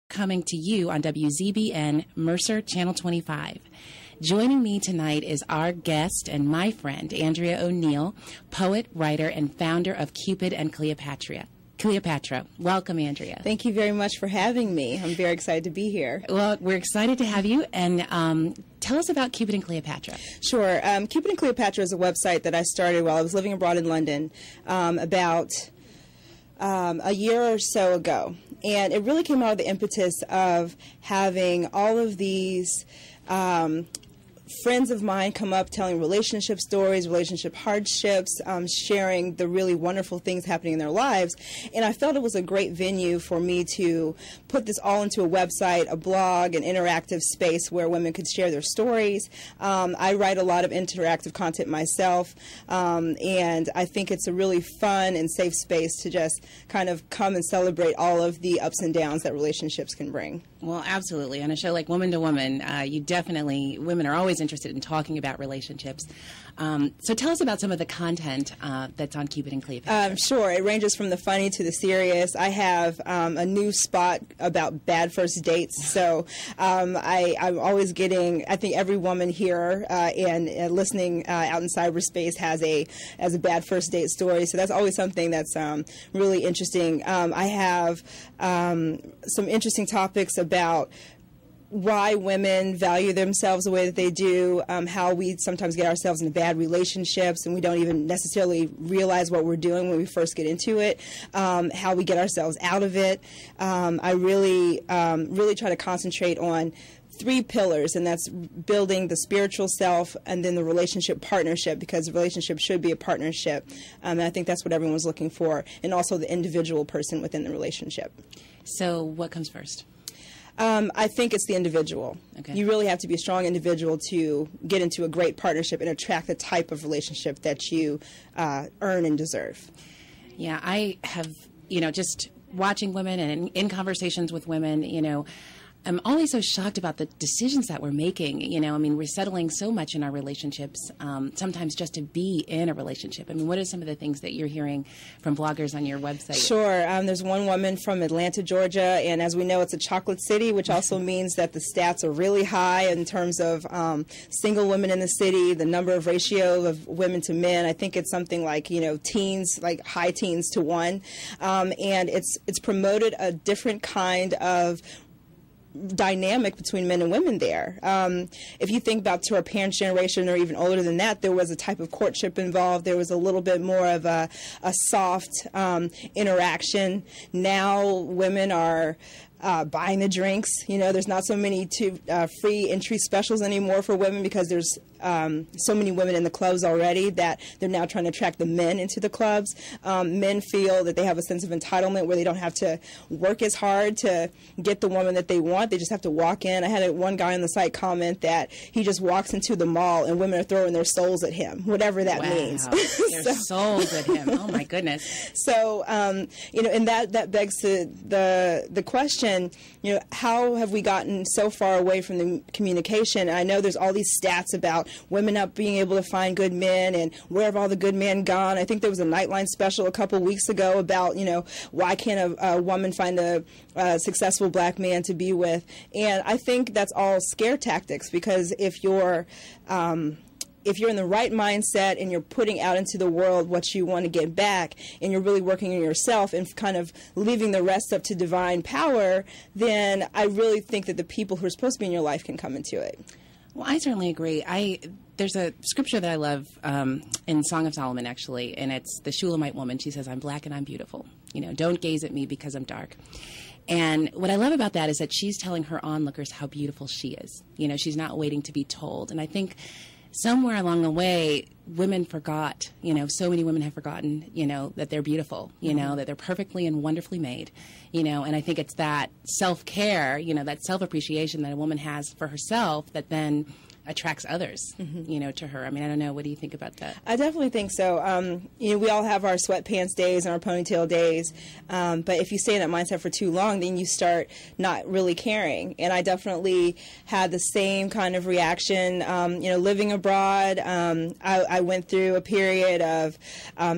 coming to you on WZBN Mercer Channel 25. Joining me tonight is our guest and my friend, Andrea O'Neill, poet, writer, and founder of Cupid and Cleopatra. Welcome, Andrea. Thank you very much for having me. I'm very excited to be here. Well, we're excited to have you, and tell us about Cupid and Cleopatra. Sure. Cupid and Cleopatra is a website that I started while I was living abroad in London about a year or so ago. And it really came out of the impetus of having all of these friends of mine come up telling relationship stories, relationship hardships, sharing the really wonderful things happening in their lives. And I felt it was a great venue for me to put this all into a website, a blog, an interactive space where women could share their stories. I write a lot of interactive content myself, and I think it's a really fun and safe space to just kind of come and celebrate all of the ups and downs that relationships can bring. Well, absolutely. On a show like Woman to Woman, women are always interested in talking about relationships. So tell us about some of the content that's on Cupid and Cleopatra. Sure. It ranges from the funny to the serious. I have a new spot about bad first dates. So I'm always getting, I think every woman here and listening out in cyberspace has a bad first date story. So that's always something that's really interesting. I have some interesting topics about why women value themselves the way that they do, how we sometimes get ourselves into bad relationships and we don't even necessarily realize what we're doing when we first get into it, how we get ourselves out of it. I really try to concentrate on three pillars, and that's building the spiritual self and then the relationship partnership, because the relationship should be a partnership. And I think that's what everyone's looking for, and also the individual person within the relationship. So what comes first? I think it's the individual. Okay. You really have to be a strong individual to get into a great partnership and attract the type of relationship that you earn and deserve. Yeah, I have, just watching women and in conversations with women, I'm always so shocked about the decisions that we're making. We're settling so much in our relationships, sometimes just to be in a relationship. What are some of the things that you're hearing from bloggers on your website? Sure. There's one woman from Atlanta, Georgia, and as we know, it's a chocolate city, which also means that the stats are really high in terms of single women in the city, the number of ratio of women to men. I think it's something like, teens, like high teens to 1. And it's promoted a different kind of dynamic between men and women there. If you think about to our parents' generation or even older than that, there was a type of courtship involved. There was a little bit more of a soft interaction. Now women are buying the drinks. There's not so many free entry specials anymore for women because there's so many women in the clubs already that they're now trying to attract the men into the clubs. Men feel that they have a sense of entitlement where they don't have to work as hard to get the woman that they want. They just have to walk in. I had one guy on the site comment that he just walks into the mall and women are throwing their souls at him, whatever that means. Their souls at him. Oh, my goodness. So, and that begs the question, how have we gotten so far away from the communication? And I know there's all these stats about women not being able to find good men and where have all the good men gone. I think there was a Nightline special a couple weeks ago about, why can't a woman find a successful black man to be with? And I think that's all scare tactics, because if you're in the right mindset and you're putting out into the world what you want to get back and you're really working on yourself and kind of leaving the rest up to divine power, then I really think that the people who are supposed to be in your life can come into it. Well, I certainly agree. There's a scripture that I love in Song of Solomon, actually, and it's the Shulamite woman. She says, "I'm black and I'm beautiful. Don't gaze at me because I'm dark." And what I love about that is that she's telling her onlookers how beautiful she is. She's not waiting to be told. And I think somewhere along the way, women forgot, so many women have forgotten, that they're beautiful, that they're perfectly and wonderfully made, and I think it's that self-care, that self-appreciation that a woman has for herself that then attracts others, you know, to her. I mean, I don't know. What do you think about that? I definitely think so. You know, we all have our sweatpants days and our ponytail days, but if you stay in that mindset for too long, then you start not really caring. And I definitely had the same kind of reaction. You know, living abroad, I went through a period of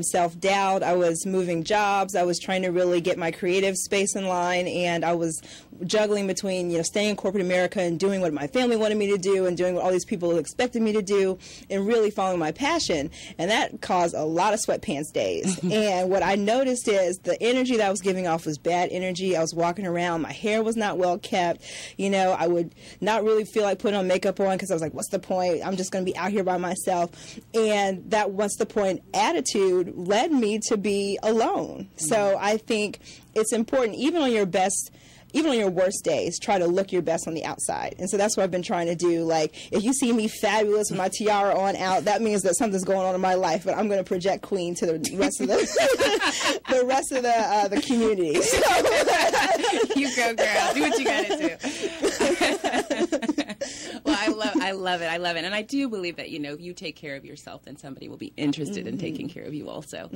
self-doubt. I was moving jobs. I was trying to really get my creative space in line, and I was juggling between, you know, staying in corporate America and doing what my family wanted me to do and doing what all these people expected me to do and really following my passion. And that caused a lot of sweatpants days. And what I noticed is the energy that I was giving off was bad energy. I was walking around, my hair was not well kept. You know, I would not really feel like putting on makeup on because I was like, what's the point? I'm just going to be out here by myself. And that what's the point attitude led me to be alone. So I think it's important, even on your worst days, try to look your best on the outside. And so that's what I've been trying to do. Like, if you see me fabulous with my tiara on out, that means that something's going on in my life, but I'm going to project queen to the rest of the community. So. You go, girl. Do what you got to do. Well, I love it. And I do believe that, you know, if you take care of yourself, then somebody will be interested in taking care of you also.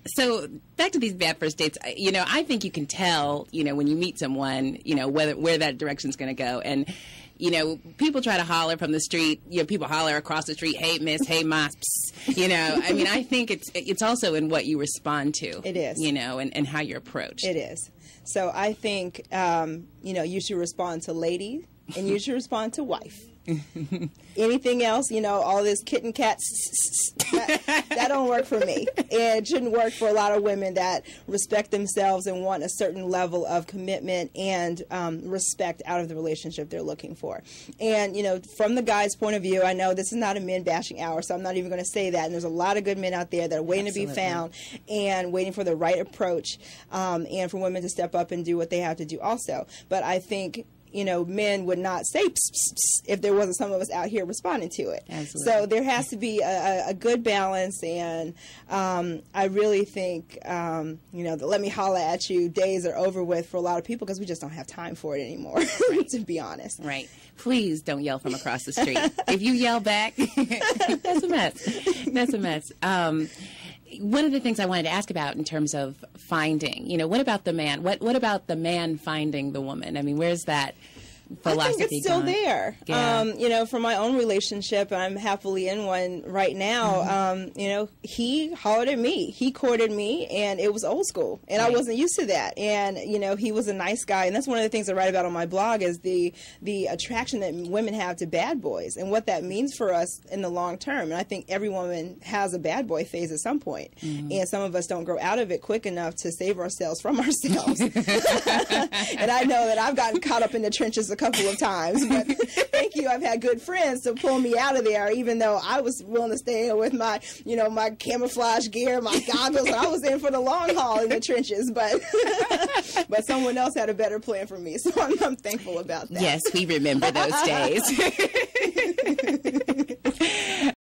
So back to these bad first dates, you know, I think you can tell, you know, when you meet someone, you know, where that direction's going to go. And, you know, people try to holler from the street. You know, people holler across the street, hey, miss, hey, ma, psst. You know, I mean, I think it's also in what you respond to. It is. You know, and how you're approached. It is. So I think, you know, you should respond to lady and you should respond to wife. Anything else, you know, all this kitten cat, that don't work for me. And it shouldn't work for a lot of women that respect themselves and want a certain level of commitment and respect out of the relationship they're looking for. And, you know, from the guy's point of view, I know this is not a men bashing hour, so I'm not even going to say that. And there's a lot of good men out there that are waiting to be found and waiting for the right approach, and for women to step up and do what they have to do also. But I think, you know, men would not say pss, pss, pss, if there wasn't some of us out here responding to it. Absolutely. So there has to be a good balance, and I really think, you know, the let me holler at you days are over with for a lot of people because we just don't have time for it anymore, to be honest. Right. Please don't yell from across the street. If you yell back, that's a mess. That's a mess. One of the things I wanted to ask about in terms of finding, you know, what about the man? What about the man finding the woman? I mean, where's that philosophy I think it's still gone? there. Yeah. You know, for my own relationship, I'm happily in one right now. You know, he hollered at me. He courted me, and it was old school. And I wasn't used to that. And, you know, he was a nice guy. And that's one of the things I write about on my blog is the attraction that women have to bad boys and what that means for us in the long term. And I think every woman has a bad boy phase at some point. And some of us don't grow out of it quick enough to save ourselves from ourselves. And I know that I've gotten caught up in the trenches a couple of times, but thank you, I've had good friends to pull me out of there, even though I was willing to stay in with my, you know, my camouflage gear, my goggles, and I was in for the long haul in the trenches, but someone else had a better plan for me, so I'm thankful about that. Yes, we remember those days.